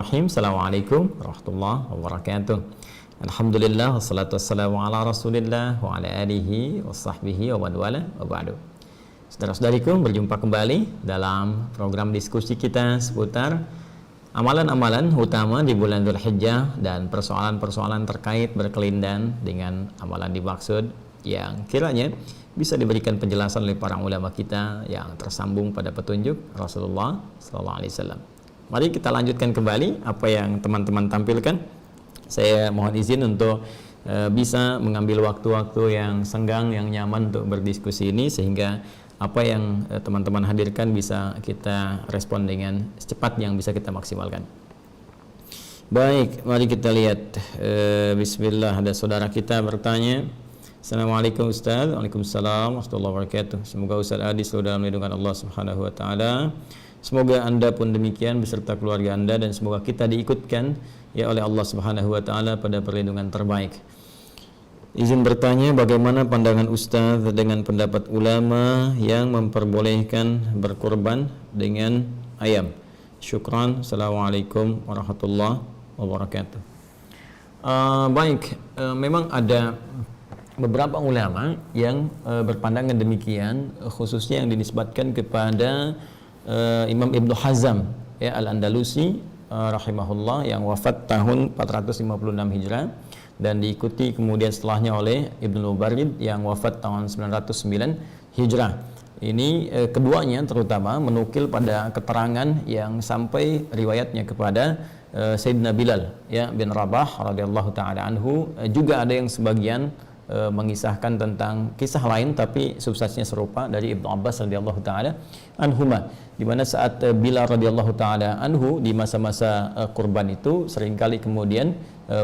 Assalamualaikum warahmatullahi wabarakatuh. Alhamdulillah wassalatu wassalamu ala Rasulillah wa ala alihi wa sahbihi wa man wala wa ba'du. Saudara-saudariku, berjumpa kembali dalam program diskusi kita seputar amalan-amalan utama di bulan Dzulhijjah dan persoalan-persoalan terkait berkelindan dengan amalan dimaksud yang kiranya bisa diberikan penjelasan oleh para ulama kita yang tersambung pada petunjuk Rasulullah SAW. Mari kita lanjutkan kembali apa yang teman-teman tampilkan. Saya mohon izin untuk bisa mengambil waktu-waktu yang senggang, yang nyaman untuk berdiskusi ini, sehingga apa yang teman-teman hadirkan bisa kita respon dengan secepat yang bisa kita maksimalkan. Baik, mari kita lihat. Bismillah, ada saudara kita bertanya. Assalamualaikum Ustaz. Waalaikumsalam warahmatullahi wabarakatuh. Semoga Ustaz Adi selalu dalam lindungan Allah Subhanahu wa taala. Semoga Anda pun demikian beserta keluarga Anda, dan semoga kita diikutkan ya oleh Allah Subhanahu wa taala pada perlindungan terbaik. Izin bertanya, bagaimana pandangan Ustaz dengan pendapat ulama yang memperbolehkan berkurban dengan ayam? Syukran. Assalamualaikum warahmatullahi wabarakatuh. Memang ada beberapa ulama yang berpandangan demikian, khususnya yang dinisbatkan kepada Imam Ibnu Hazm ya Al-Andalusi rahimahullah, yang wafat tahun 456 Hijrah, dan diikuti kemudian setelahnya oleh Ibnu Mubarrid yang wafat tahun 909 Hijrah. Ini keduanya terutama menukil pada keterangan yang sampai riwayatnya kepada Sayyidina Bilal ya bin Rabah radhiyallahu taala anhu. Juga ada yang sebagian mengisahkan tentang kisah lain tapi substansinya serupa dari Ibnu Abbas radhiyallahu taala anhuma, di mana saat Bilal radhiyallahu taala anhu di masa-masa kurban itu seringkali kemudian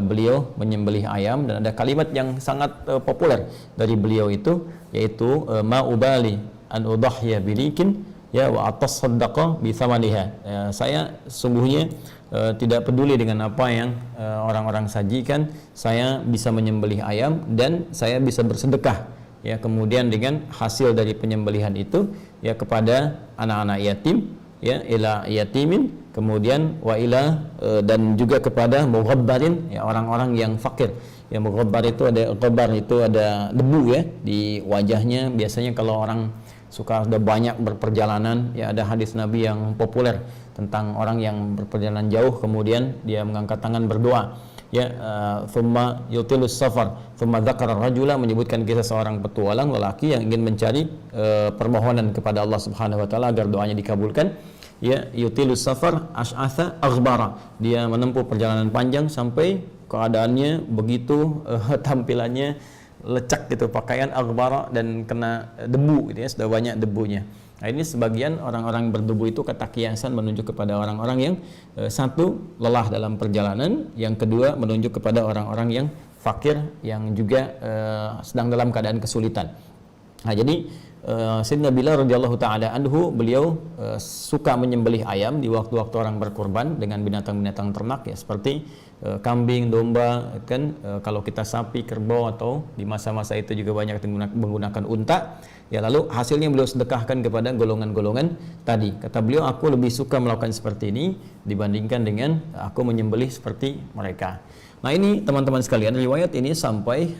beliau menyembelih ayam, dan ada kalimat yang sangat populer dari beliau itu, yaitu ma ubali an udahya bilikin ya wa atasaddaqa bi thamaniha. Saya sungguhnya tidak peduli dengan apa yang orang-orang sajikan, saya bisa menyembelih ayam dan saya bisa bersedekah ya kemudian dengan hasil dari penyembelihan itu ya kepada anak-anak yatim ya, ila yatimin, kemudian wa ila dan juga kepada mughabbarin ya, orang-orang yang fakir. Ya, mughabbar itu ada ghabar, itu ada debu ya di wajahnya. Biasanya kalau orang suka sudah banyak berperjalanan ya, ada hadis Nabi yang populer tentang orang yang berperjalanan jauh kemudian dia mengangkat tangan berdoa ya, thumma yutilus safar thumma dzakara rajula, menyebutkan kisah seorang petualang lelaki yang ingin mencari permohonan kepada Allah Subhanahu wa taala agar doanya dikabulkan ya, yutilus safar ash'atha aghbara, dia menempuh perjalanan panjang sampai keadaannya begitu tampilannya lecak gitu, pakaian aghbara dan kena debu gitu ya, sudah banyak debunya. Nah, ini sebagian orang-orang berdebu itu kata kiasan menunjuk kepada orang-orang yang satu lelah dalam perjalanan, yang kedua menunjuk kepada orang-orang yang fakir yang juga sedang dalam keadaan kesulitan. Nah, jadi Sayyidina Bilal radhiyallahu taala anhu, beliau suka menyembelih ayam di waktu-waktu orang berkurban dengan binatang-binatang ternak ya, seperti kambing, domba kan, kalau kita sapi, kerbau, atau di masa-masa itu juga banyak menggunakan unta ya, lalu hasilnya beliau sedekahkan kepada golongan-golongan tadi. Kata beliau, aku lebih suka melakukan seperti ini dibandingkan dengan aku menyembelih seperti mereka. Nah, ini teman-teman sekalian, riwayat ini sampai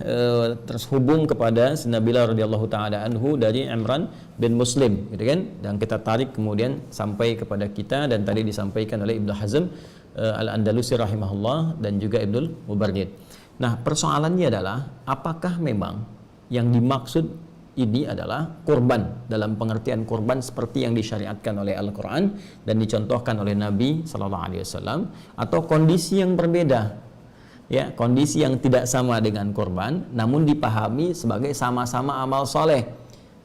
terhubung kepada Sayyidina Bilal radhiyallahu taala anhu dari Imran bin Muslim gitu kan, dan kita tarik kemudian sampai kepada kita, dan tadi disampaikan oleh Ibnu Hazm Al-Andalusi rahimahullah dan juga Ibnu Mubarrid. Nah, persoalannya adalah apakah memang yang dimaksud ini adalah kurban dalam pengertian kurban seperti yang disyariatkan oleh Al-Quran dan dicontohkan oleh Nabi SAW, atau kondisi yang berbeda ya, kondisi yang tidak sama dengan kurban namun dipahami sebagai sama-sama amal soleh.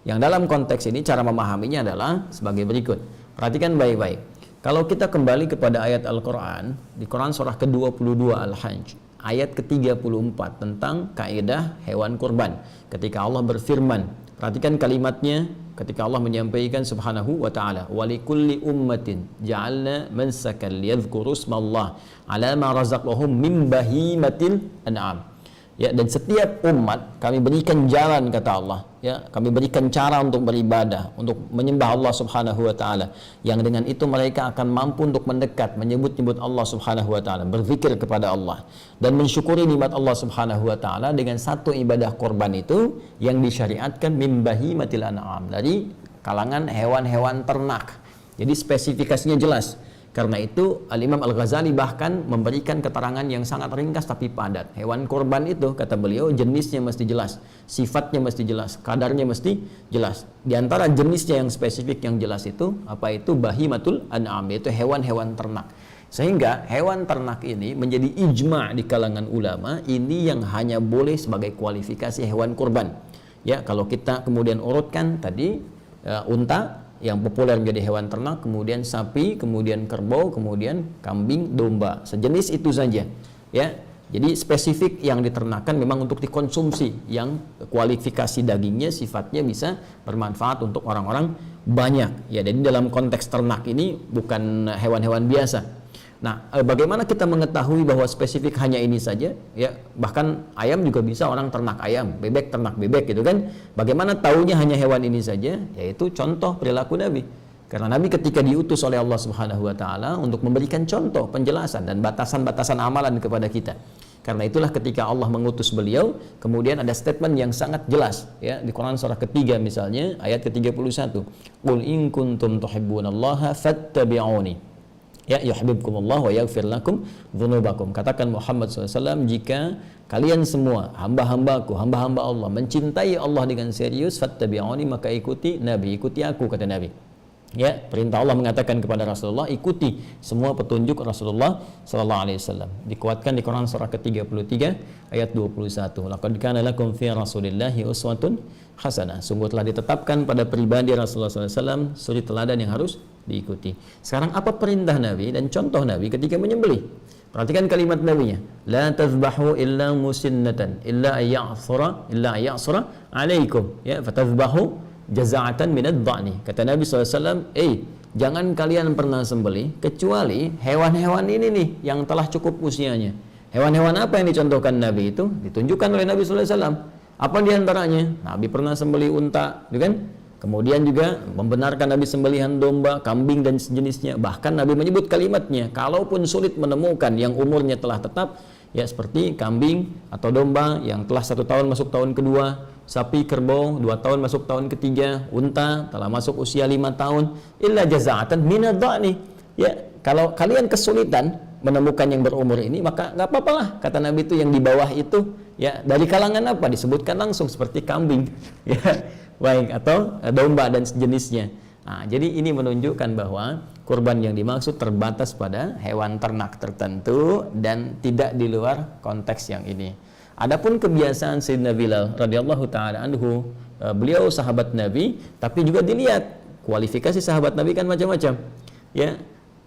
Yang dalam konteks ini cara memahaminya adalah sebagai berikut. Perhatikan baik-baik. Kalau kita kembali kepada ayat Al-Quran, di Quran surah ke-22 Al-Hajj ayat ke-34 tentang kaidah hewan kurban, ketika Allah berfirman, perhatikan kalimatnya ketika Allah menyampaikan subhanahu wa ta'ala, walikulli ummatin ja'alna mansakan liyadhkuru ismallah ala ma razaqahum min bahimatil an'am. Ya, dan setiap umat kami berikan jalan, kata Allah, ya, kami berikan cara untuk beribadah, untuk menyembah Allah Subhanahu wa taala, yang dengan itu mereka akan mampu untuk mendekat, menyebut-nyebut Allah Subhanahu wa taala, berzikir kepada Allah dan mensyukuri nikmat Allah Subhanahu wa taala dengan satu ibadah korban itu yang disyariatkan min bahimatil an'am, dari kalangan hewan-hewan ternak. Jadi spesifikasinya jelas. Karena itu Al-Imam Al-Ghazali bahkan memberikan keterangan yang sangat ringkas tapi padat. Hewan korban itu, kata beliau, jenisnya mesti jelas, sifatnya mesti jelas, kadarnya mesti jelas. Di antara jenisnya yang spesifik yang jelas itu, apa itu? Bahimatul an'am, yaitu hewan-hewan ternak. Sehingga hewan ternak ini menjadi ijma' di kalangan ulama, ini yang hanya boleh sebagai kualifikasi hewan korban. Ya, kalau kita kemudian urutkan tadi, unta yang populer menjadi hewan ternak, kemudian sapi, kemudian kerbau, kemudian kambing, domba, sejenis itu saja, ya. Jadi spesifik yang diternakan memang untuk dikonsumsi, yang kualifikasi dagingnya, sifatnya bisa bermanfaat untuk orang-orang banyak, ya. Jadi dalam konteks ternak ini bukan hewan-hewan biasa. Nah, bagaimana kita mengetahui bahwa spesifik hanya ini saja? Ya, bahkan ayam juga bisa orang ternak ayam, bebek ternak bebek, gitu kan? Bagaimana tahunya hanya hewan ini saja? Yaitu contoh perilaku Nabi. Karena Nabi ketika diutus oleh Allah Subhanahu wa taala untuk memberikan contoh, penjelasan dan batasan-batasan amalan kepada kita. Karena itulah ketika Allah mengutus beliau, kemudian ada statement yang sangat jelas, ya, di Quran surah ketiga misalnya ayat ke-31. Qul in kuntum tuhibbunallaha fattabi'uni. Ya, yuhibbukumullah wa yaghfir lakum dzunubakum. Katakan Muhammad SAW, jika kalian semua hamba-hambaku, hamba-hamba Allah, mencintai Allah dengan serius, fattabi'uni, maka ikuti Nabi, ikuti aku, kata Nabi. Ya, perintah Allah mengatakan kepada Rasulullah, ikuti semua petunjuk Rasulullah sallallahu alaihi wasallam. Dikuatkan di Quran surah ke-33 ayat 21. Laqad kana lakum fi Rasulillahi uswatun hasanah. Sungguh telah ditetapkan pada pribadi Rasulullah sallallahu alaihi wasallam suri teladan yang harus diikuti. Sekarang apa perintah Nabi dan contoh Nabi ketika menyembelih? Perhatikan kalimat Nabi-nya. La tazbahu illa musinnatan illa ayya'sura alaikum. Ya, fatazbahu jaza'atan minad dha'ni. Kata Nabi SAW, jangan kalian pernah sembelih kecuali hewan-hewan ini nih yang telah cukup usianya. Hewan-hewan apa yang dicontohkan Nabi itu? Ditunjukkan oleh Nabi SAW. Apa diantaranya? Nabi pernah sembelih unta, kan? Kemudian juga membenarkan Nabi sembelihan domba, kambing dan sejenisnya. Bahkan Nabi menyebut kalimatnya, kalaupun sulit menemukan yang umurnya telah tetap, ya seperti kambing atau domba yang telah 1 tahun masuk tahun kedua, sapi, kerbau 2 tahun masuk tahun ketiga, unta telah masuk usia 5 tahun, illa jaza'atan minad dha'ni. Ya, kalau kalian kesulitan menemukan yang berumur ini, maka nggak apa-apalah, kata Nabi itu yang di bawah itu, ya dari kalangan apa? Disebutkan langsung seperti kambing, ya. Baik, atau domba dan sejenisnya. Nah, jadi ini menunjukkan bahwa kurban yang dimaksud terbatas pada hewan ternak tertentu dan tidak di luar konteks yang ini. Adapun kebiasaan Sayyidina Bilal radhiyallahu taala anhu, beliau sahabat Nabi, tapi juga dilihat kualifikasi sahabat Nabi kan macam-macam. Ya.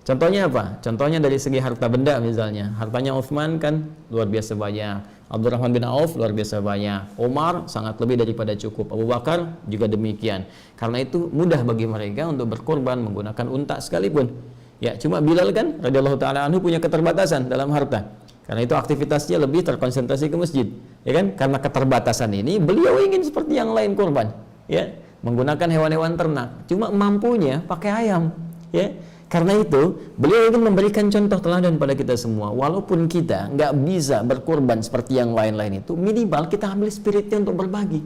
Contohnya apa? Contohnya dari segi harta benda misalnya. Hartanya Utsman kan luar biasa banyak. Abdurrahman bin Auf luar biasa banyak. Umar sangat lebih daripada cukup. Abu Bakar juga demikian. Karena itu mudah bagi mereka untuk berkorban menggunakan unta sekalipun. Ya, cuma Bilal kan radhiyallahu taala anhu punya keterbatasan dalam harta. Karena itu aktivitasnya lebih terkonsentrasi ke masjid. Ya kan? Karena keterbatasan ini beliau ingin seperti yang lain korban, ya, menggunakan hewan-hewan ternak. Cuma mampunya pakai ayam, ya. Karena itu beliau ingin memberikan contoh teladan pada kita semua. Walaupun kita nggak bisa berkorban seperti yang lain-lain itu, minimal kita ambil spiritnya untuk berbagi,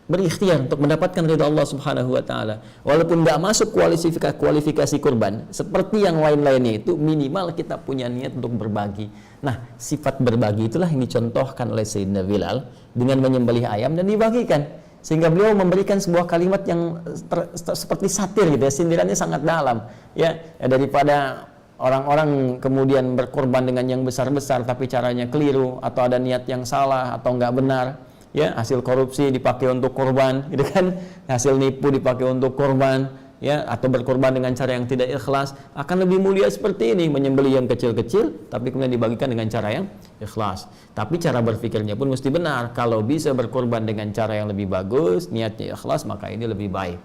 berikhtiar untuk mendapatkan ridha Allah Subhanahu wa taala. Walaupun nggak masuk kualifikasi kurban seperti yang lain-lainnya itu, minimal kita punya niat untuk berbagi. Nah, sifat berbagi itulah yang dicontohkan oleh Sayyidina Bilal dengan menyembelih ayam dan dibagikan. Sehingga beliau memberikan sebuah kalimat yang seperti satir gitu ya, sindirannya sangat dalam, ya, daripada orang-orang kemudian berkorban dengan yang besar-besar tapi caranya keliru atau ada niat yang salah atau nggak benar, ya, hasil korupsi dipakai untuk korban, gitu kan, hasil nipu dipakai untuk korban, ya, atau berkorban dengan cara yang tidak ikhlas. Akan lebih mulia seperti ini, menyembelih yang kecil-kecil tapi kemudian dibagikan dengan cara yang ikhlas. Tapi cara berpikirnya pun mesti benar. Kalau bisa berkorban dengan cara yang lebih bagus, niatnya ikhlas, maka ini lebih baik.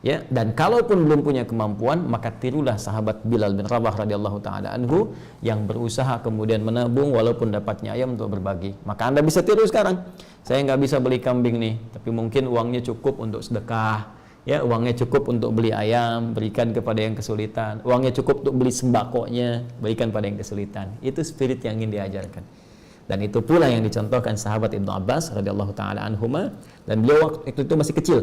Ya, dan kalaupun belum punya kemampuan, maka tirulah sahabat Bilal bin Rabah radhiyallahu taala anhu yang berusaha kemudian menabung walaupun dapatnya ayam untuk berbagi. Maka Anda bisa tiru sekarang. Saya nggak bisa beli kambing nih, tapi mungkin uangnya cukup untuk sedekah. Ya, uangnya cukup untuk beli ayam, berikan kepada yang kesulitan. Uangnya cukup untuk beli sembakonya, berikan pada yang kesulitan. Itu spirit yang ingin diajarkan. Dan itu pula yang dicontohkan sahabat Ibnu Abbas radhiyallahu taala anhuma, dan beliau waktu itu masih kecil.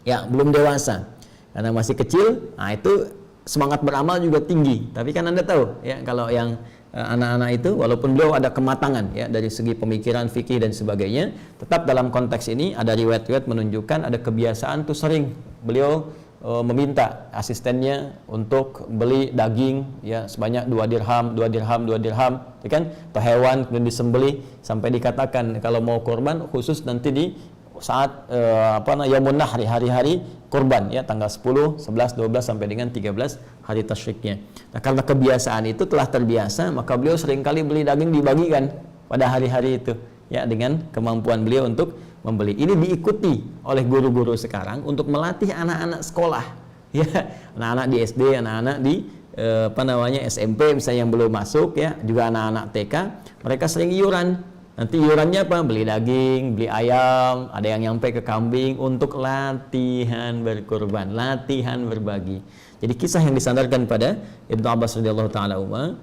Ya, belum dewasa. Karena masih kecil, nah itu semangat beramal juga tinggi. Tapi kan Anda tahu, ya, kalau yang anak-anak itu walaupun beliau ada kematangan ya dari segi pemikiran, fikih dan sebagainya, tetap dalam konteks ini ada riwayat-riwayat menunjukkan ada kebiasaan tuh sering beliau meminta asistennya untuk beli daging ya sebanyak 2 dirham, 2 dirham, 2 dirham, ya kan? Atau hewan kemudian disembelih sampai dikatakan kalau mau korban khusus nanti di saat Yaumun Nahri, hari-hari kurban ya, tanggal 10, 11, 12 sampai dengan 13 hari tasyriknya. Nah, karena kebiasaan itu telah terbiasa, maka beliau seringkali beli daging dibagikan pada hari-hari itu ya, dengan kemampuan beliau untuk membeli. Ini diikuti oleh guru-guru sekarang untuk melatih anak-anak sekolah ya, anak-anak di SD, anak-anak di SMP misalnya yang belum masuk ya, juga anak-anak TK, mereka sering iuran. Nanti iurannya apa? Beli daging, beli ayam, ada yang nyampe ke kambing untuk latihan berkurban, latihan berbagi. Jadi kisah yang disandarkan pada Ibnu Abbas radhiyallahu taala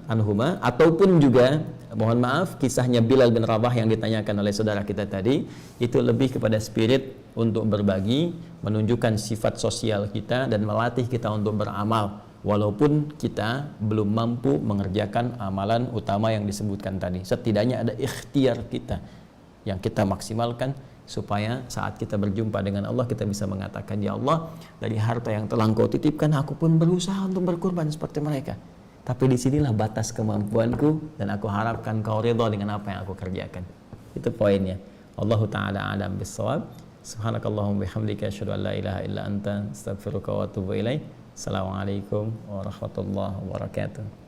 anhuma, ataupun juga mohon maaf kisahnya Bilal bin Rabah yang ditanyakan oleh saudara kita tadi, itu lebih kepada spirit untuk berbagi, menunjukkan sifat sosial kita dan melatih kita untuk beramal. Walaupun kita belum mampu mengerjakan amalan utama yang disebutkan tadi, setidaknya ada ikhtiar kita yang kita maksimalkan supaya saat kita berjumpa dengan Allah kita bisa mengatakan, ya Allah, dari harta yang telah Engkau titipkan aku pun berusaha untuk berkorban seperti mereka, tapi disinilah batas kemampuanku dan aku harapkan Kau ridha dengan apa yang aku kerjakan. Itu poinnya. Allahu ta'ala a'lam bis-shawab. Subhanakallahumma bihamdika asyhadu an la ilaha illa anta astaghfiruka wa atubu ilaik. Assalamualaikum warahmatullahi wabarakatuh.